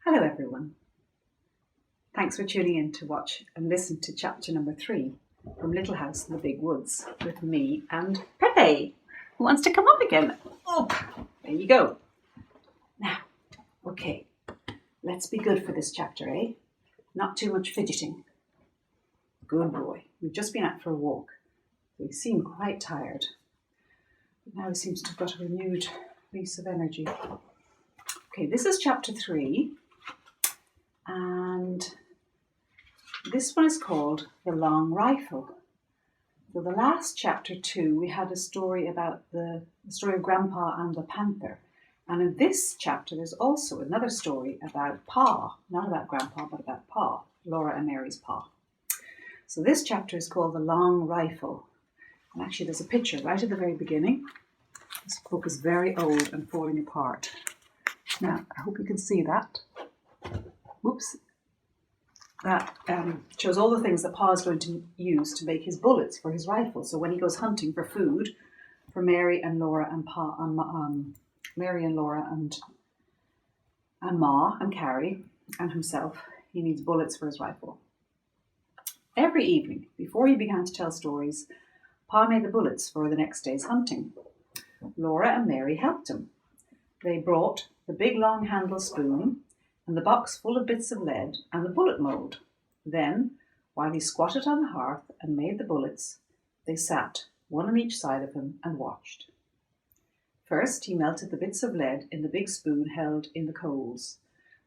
Hello everyone. Thanks for tuning in to watch and listen to chapter number 3 from Little House in the Big Woods with me and Pepe, who wants to come up again. Up! There you go. Now, okay, let's be good for this chapter, eh? Not too much fidgeting. Good boy. We've just been out for a walk. We seem quite tired. But now he seems to have got a renewed release of energy. Okay, this is chapter 3. And this one is called The Long Rifle. So the last chapter 2, we had a story about the story of Grandpa and the panther. And in this chapter, there's also another story about Pa, not about Grandpa, but about Pa, Laura and Mary's Pa. So this chapter is called The Long Rifle. And actually, there's a picture right at the very beginning. This book is very old and falling apart. Now, I hope you can see that. Whoops. That shows all the things that Pa is going to use to make his bullets for his rifle. So when he goes hunting for food for Mary and Laura and Mary and Laura and Ma and Carrie and himself, he needs bullets for his rifle. Every evening, before he began to tell stories, Pa made the bullets for the next day's hunting. Laura and Mary helped him. They brought the big long handled spoon and the box full of bits of lead and the bullet mould. Then, while he squatted on the hearth and made the bullets, they sat, one on each side of him, and watched. First, he melted the bits of lead in the big spoon held in the coals.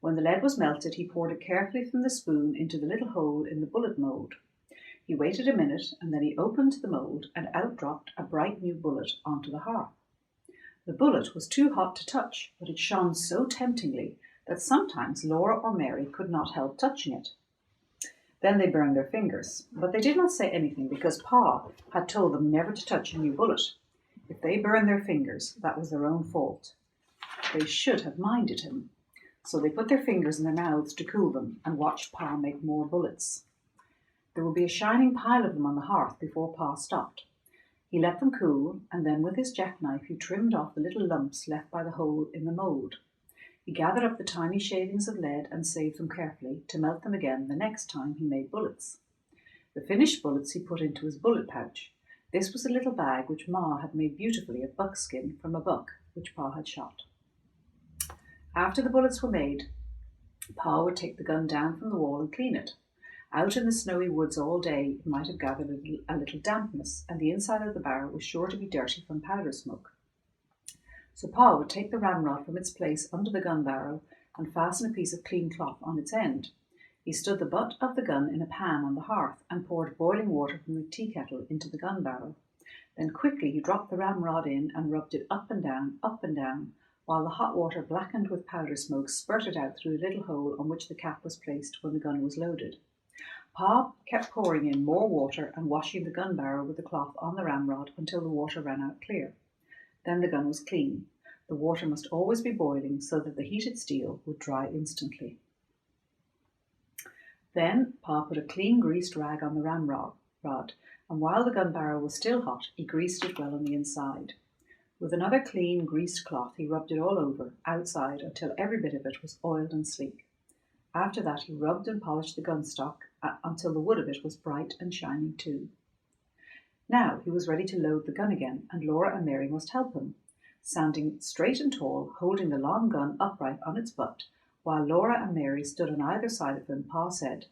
When the lead was melted, he poured it carefully from the spoon into the little hole in the bullet mould. He waited a minute, and then he opened the mould, and out dropped a bright new bullet onto the hearth. The bullet was too hot to touch, but it shone so temptingly that sometimes Laura or Mary could not help touching it. Then they burned their fingers, but they did not say anything because Pa had told them never to touch a new bullet. If they burned their fingers, that was their own fault. They should have minded him. So they put their fingers in their mouths to cool them and watched Pa make more bullets. There would be a shining pile of them on the hearth before Pa stopped. He let them cool, and then with his jackknife he trimmed off the little lumps left by the hole in the mould. He gathered up the tiny shavings of lead and saved them carefully to melt them again the next time he made bullets. The finished bullets he put into his bullet pouch. This was a little bag which Ma had made beautifully of buckskin from a buck which Pa had shot. After the bullets were made, Pa would take the gun down from the wall and clean it. Out in the snowy woods all day it might have gathered a little dampness, and the inside of the barrel was sure to be dirty from powder smoke. So Pa would take the ramrod from its place under the gun barrel and fasten a piece of clean cloth on its end. He stood the butt of the gun in a pan on the hearth and poured boiling water from the tea kettle into the gun barrel. Then quickly he dropped the ramrod in and rubbed it up and down, while the hot water blackened with powder smoke spurted out through the little hole on which the cap was placed when the gun was loaded. Pa kept pouring in more water and washing the gun barrel with the cloth on the ramrod until the water ran out clear. Then the gun was clean. The water must always be boiling so that the heated steel would dry instantly. Then Pa put a clean greased rag on the ramrod, and while the gun barrel was still hot, he greased it well on the inside. With another clean greased cloth, he rubbed it all over, outside, until every bit of it was oiled and sleek. After that, he rubbed and polished the gun stock until the wood of it was bright and shining too. Now he was ready to load the gun again, and Laura and Mary must help him. Standing straight and tall, holding the long gun upright on its butt, while Laura and Mary stood on either side of him, Pa said,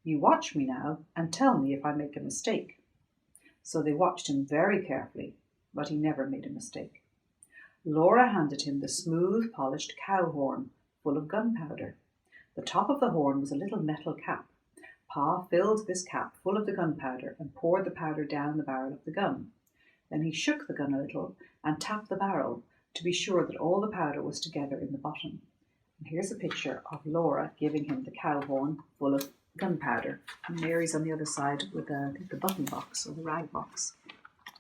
"You watch me now, and tell me if I make a mistake." So they watched him very carefully, but he never made a mistake. Laura handed him the smooth, polished cow horn, full of gunpowder. The top of the horn was a little metal cap. Pa filled this cap full of the gunpowder and poured the powder down the barrel of the gun. Then he shook the gun a little and tapped the barrel to be sure that all the powder was together in the bottom. And here's a picture of Laura giving him the cow horn full of gunpowder. And Mary's on the other side with the button box or the rag box.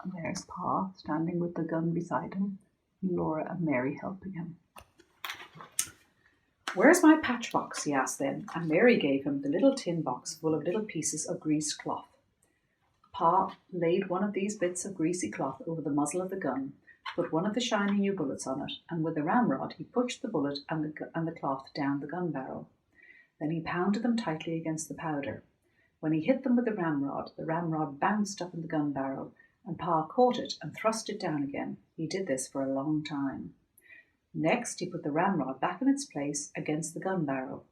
And there's Pa standing with the gun beside him, and Laura and Mary helping him. "Where's my patch box?" he asked then, and Mary gave him the little tin box full of little pieces of greased cloth. Pa laid one of these bits of greasy cloth over the muzzle of the gun, put one of the shiny new bullets on it, and with the ramrod he pushed the bullet and the cloth down the gun barrel. Then he pounded them tightly against the powder. When he hit them with the ramrod bounced up in the gun barrel, and Pa caught it and thrust it down again. He did this for a long time. Next, he put the ramrod back in its place against the gun barrel.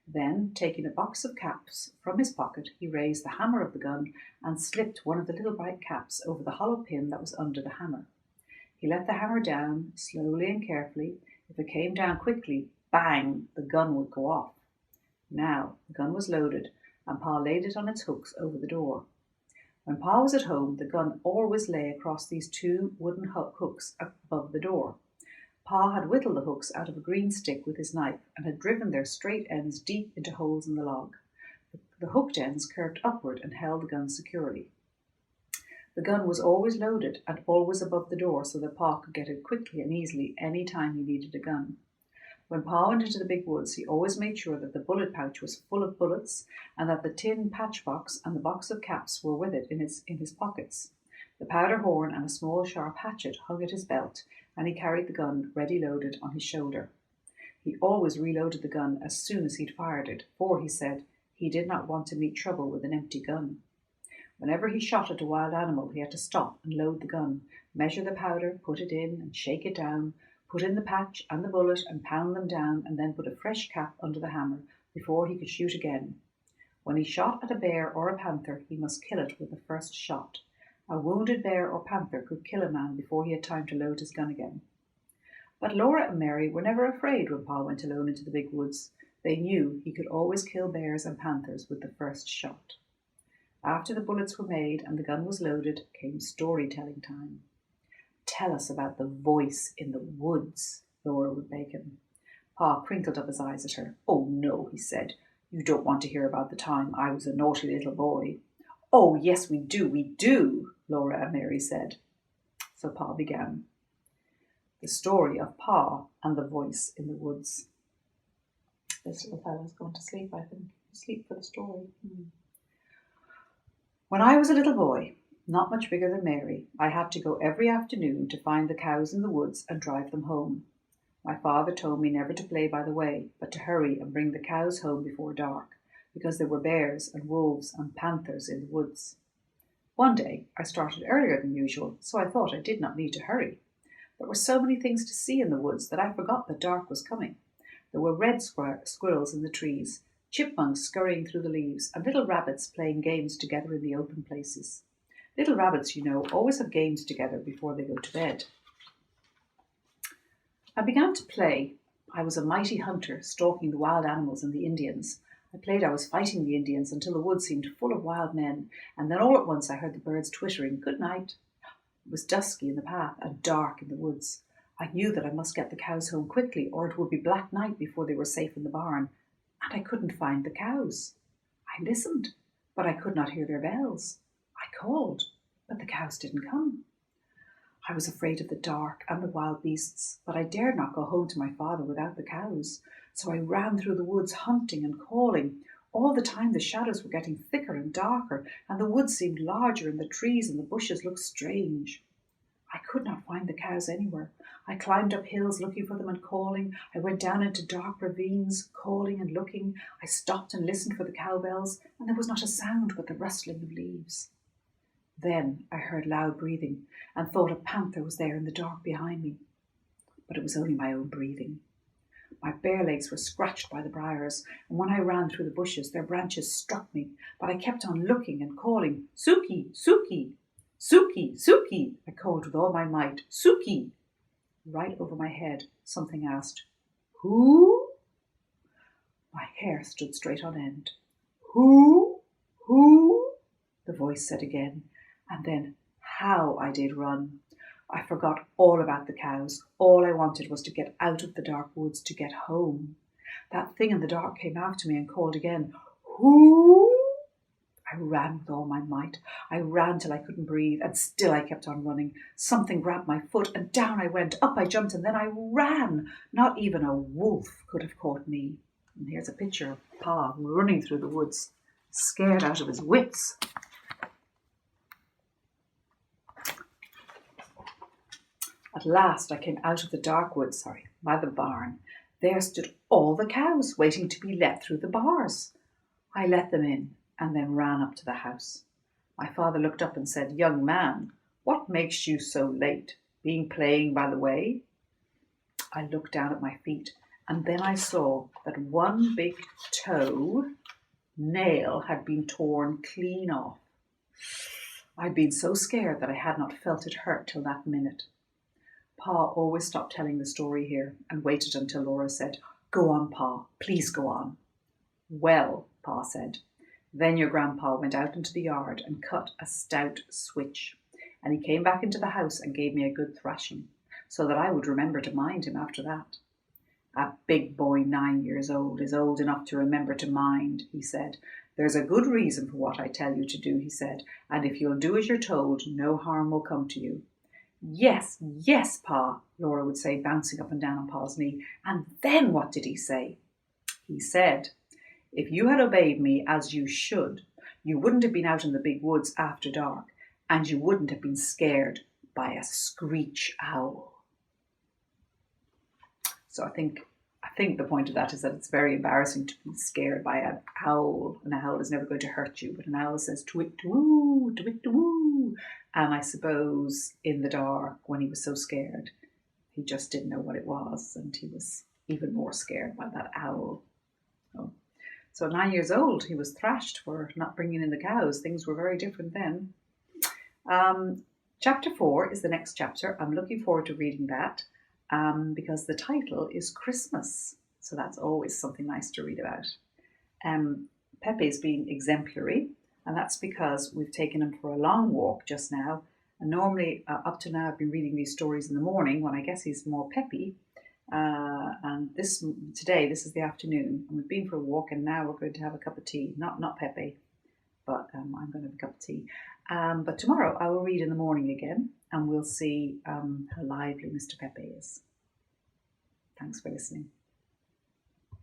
Then, taking a box of caps from his pocket, he raised the hammer of the gun and slipped one of the little bright caps over the hollow pin that was under the hammer. He let the hammer down slowly and carefully. If it came down quickly, bang, the gun would go off. Now, the gun was loaded, and Pa laid it on its hooks over the door. When Pa was at home, the gun always lay across these two wooden hooks above the door. Pa had whittled the hooks out of a green stick with his knife and had driven their straight ends deep into holes in the log. The hooked ends curved upward and held the gun securely. The gun was always loaded and always above the door so that Pa could get it quickly and easily any time he needed a gun. When Pa went into the big woods, he always made sure that the bullet pouch was full of bullets and that the tin patch box and the box of caps were with it in his pockets. The powder horn and a small sharp hatchet hung at his belt, and he carried the gun ready loaded on his shoulder. He always reloaded the gun as soon as he'd fired it, for, he said, he did not want to meet trouble with an empty gun. Whenever he shot at a wild animal, he had to stop and load the gun, measure the powder, put it in and shake it down, put in the patch and the bullet and pound them down, and then put a fresh cap under the hammer before he could shoot again. When he shot at a bear or a panther, he must kill it with the first shot. A wounded bear or panther could kill a man before he had time to load his gun again. But Laura and Mary were never afraid when Pa went alone into the big woods. They knew he could always kill bears and panthers with the first shot. After the bullets were made and the gun was loaded, came storytelling time. "Tell us about the voice in the woods," Laura would beg him. Pa crinkled up his eyes at her. "Oh, no," he said. "You don't want to hear about the time I was a naughty little boy." "Oh, yes, we do," Laura and Mary said. So Pa began. The story of Pa and the voice in the woods. This little fellow's gone to sleep, I think. Sleep for the story. When I was a little boy, not much bigger than Mary, I had to go every afternoon to find the cows in the woods and drive them home. My father told me never to play by the way, but to hurry and bring the cows home before dark, because there were bears and wolves and panthers in the woods. One day I started earlier than usual, so I thought I did not need to hurry. There were so many things to see in the woods that I forgot that dark was coming. There were red squirrels in the trees, chipmunks scurrying through the leaves, and little rabbits playing games together in the open places. Little rabbits, you know, always have games together before they go to bed. I began to play. I was a mighty hunter, stalking the wild animals and the Indians. I played I was fighting the Indians until the woods seemed full of wild men, and then all at once I heard the birds twittering, "Good night." It was dusky in the path and dark in the woods. I knew that I must get the cows home quickly, or it would be black night before they were safe in the barn, and I couldn't find the cows. I listened, but I could not hear their bells. I called, but the cows didn't come. I was afraid of the dark and the wild beasts, but I dared not go home to my father without the cows, so I ran through the woods hunting and calling. All the time the shadows were getting thicker and darker, and the woods seemed larger, and the trees and the bushes looked strange. I could not find the cows anywhere. I climbed up hills looking for them and calling. I went down into dark ravines, calling and looking. I stopped and listened for the cowbells, and there was not a sound but the rustling of leaves. Then I heard loud breathing and thought a panther was there in the dark behind me. But it was only my own breathing. My bare legs were scratched by the briars, and when I ran through the bushes, their branches struck me. But I kept on looking and calling, "Suki, Suki, Suki, Suki," I called with all my might, "Suki." Right over my head, something asked, "Who?" My hair stood straight on end. "Who? Who?" the voice said again, and then how I did run. I forgot all about the cows. All I wanted was to get out of the dark woods, to get home. That thing in the dark came after me and called again, "Who?" I ran with all my might. I ran till I couldn't breathe, and still I kept on running. Something grabbed my foot, and down I went. Up I jumped, and then I ran. Not even a wolf could have caught me. And here's a picture of Pa running through the woods, scared out of his wits. At last I came out of the dark wood, by the barn. There stood all the cows waiting to be let through the bars. I let them in and then ran up to the house. My father looked up and said, "Young man, what makes you so late? Been playing by the way?" I looked down at my feet and then I saw that one big toe nail had been torn clean off. I'd been so scared that I had not felt it hurt till that minute. Pa always stopped telling the story here and waited until Laura said, "Go on, Pa, please go on." "Well," Pa said, "then your grandpa went out into the yard and cut a stout switch, and he came back into the house and gave me a good thrashing, so that I would remember to mind him after that. A big boy 9 years old is old enough to remember to mind," he said. "There's a good reason for what I tell you to do," he said, "and if you'll do as you're told, no harm will come to you." "Yes, yes, Pa," Laura would say, bouncing up and down on Pa's knee. "And then what did he say?" "He said, if you had obeyed me as you should, you wouldn't have been out in the big woods after dark, and you wouldn't have been scared by a screech owl." So I think the point of that is that it's very embarrassing to be scared by an owl. An owl is never going to hurt you, but an owl says twit woo, twit woo. And I suppose in the dark, when he was so scared, he just didn't know what it was, and he was even more scared by that owl. So at 9 years old, he was thrashed for not bringing in the cows. Things were very different then. Chapter 4 is the next chapter. I'm looking forward to reading that. Because the title is Christmas. So that's always something nice to read about. Pepe's been exemplary, and that's because we've taken him for a long walk just now. And normally, up to now, I've been reading these stories in the morning when I guess he's more peppy. And today, this is the afternoon, and we've been for a walk, and now we're going to have a cup of tea. Not Pepe, but I'm going to have a cup of tea. But tomorrow I will read in the morning again, and we'll see how lively Mr. Pepe is. Thanks for listening.